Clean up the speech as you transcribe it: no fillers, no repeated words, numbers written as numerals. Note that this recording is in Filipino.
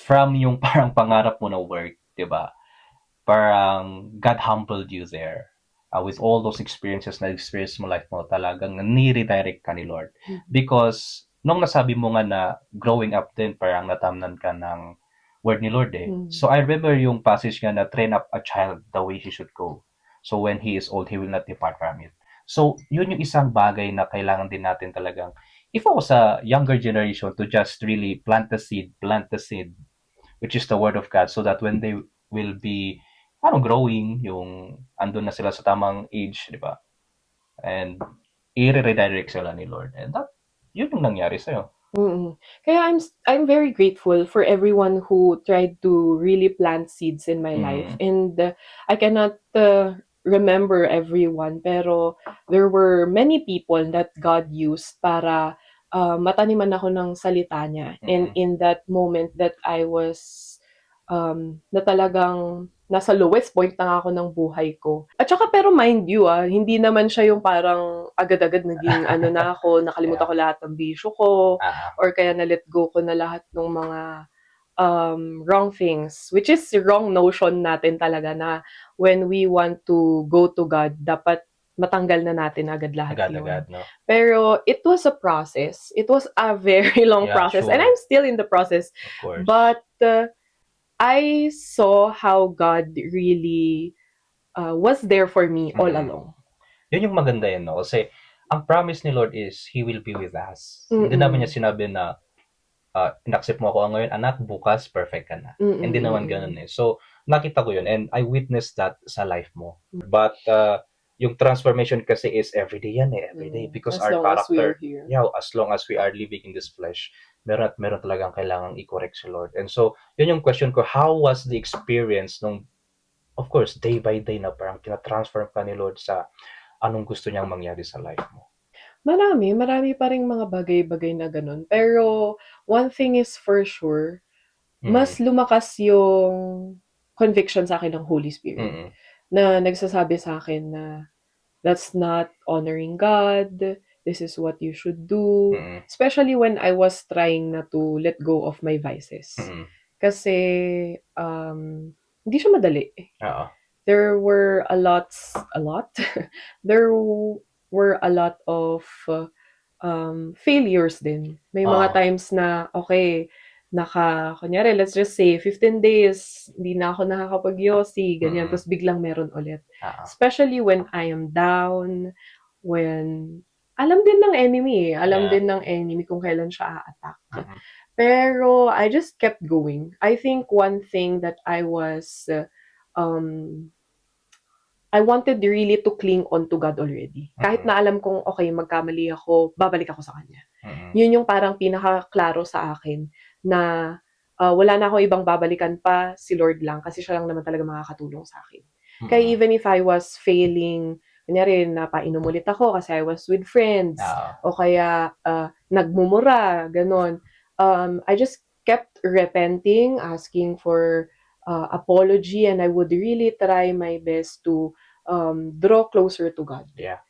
from yung parang pangarap mo na work, 'di ba? Parang God humbled you there. With all those experiences na experience mo life mo, talagang ni-redirect ka ni Lord. Because nung nasabi mo nga na growing up din, parang natamnan ka ng word ni Lord eh. So I remember yung passage nga na train up a child the way he should go. So when he is old, he will not depart from it. So yun yung isang bagay na kailangan din natin talagang i-focus sa younger generation to just really plant the seed, which is the word of God, so that when they will be growing, yung andun na sila sa tamang age, di ba? And i-redirect sila ni Lord. And yun yung nangyari sa'yo. Mm. Kaya I'm very grateful for everyone who tried to really plant seeds in my life. And I cannot remember everyone, pero there were many people that God used para mataniman ako ng salita niya. And in that moment that I was na talagang nasa lowest point na ako ng buhay ko. At saka pero mind you, hindi naman siya yung parang agad-agad naging ano na ako, nakalimutan ko lahat ng bisyo ko, or kaya na-let go ko na lahat ng mga wrong things, which is wrong notion natin talaga na when we want to go to God, dapat matanggal na natin agad lahat yun. Agad-agad, no? Pero it was a process. It was a very long Yeah, process. sure. And I'm still in the process. Of course. But I saw how God really was there for me all along. Yun yung maganda yun, no? Kasi ang promise ni Lord is He will be with us. Hindi naman niya sinabi na in-accept mo ako ngayon, anak, bukas, perfect ka na. Hindi naman ganun eh. So, nakita ko yun and I witnessed that sa life mo. But, yung transformation kasi is everyday yan eh, everyday. Because As our long as we are character, here. yeah, as long as we are living in this flesh, meron talagang kailangang i-correct si Lord. And so, yun yung question ko, how was the experience nung, of course, day by day na parang tina-transform ka ni Lord sa anong gusto niyang mangyari sa life mo? Marami pa ring mga bagay-bagay na ganun. Pero one thing is for sure, mas lumakas yung conviction sa akin ng Holy Spirit na nagsasabi sa akin na that's not honoring God, this is what you should do. Especially when I was trying na to let go of my vices. Kasi hindi siya madali. Oo. There were a lot, there were a lot of failures din. May mga times na, okay, kunyari, let's just say, 15 days, hindi na ako nakakapag-yossi, ganyan, tapos biglang meron ulit. Especially when I am down, when, alam din ng enemy alam din ng enemy kung kailan siya a-attack. Pero, I just kept going. I think one thing that I wanted really to cling on to God already. Kahit na alam kong, okay, magkamali ako, babalik ako sa Kanya. Yun yung parang pinaka-klaro sa akin na wala na akong ibang babalikan pa, si Lord lang, kasi siya lang naman talaga makakatulong sa akin. Kaya even if I was failing, kunyari, napainom ulit ako kasi I was with friends, o kaya nagmumura, ganon. I just kept repenting, asking for apology, and I would really try my best to draw closer to God. Yeah.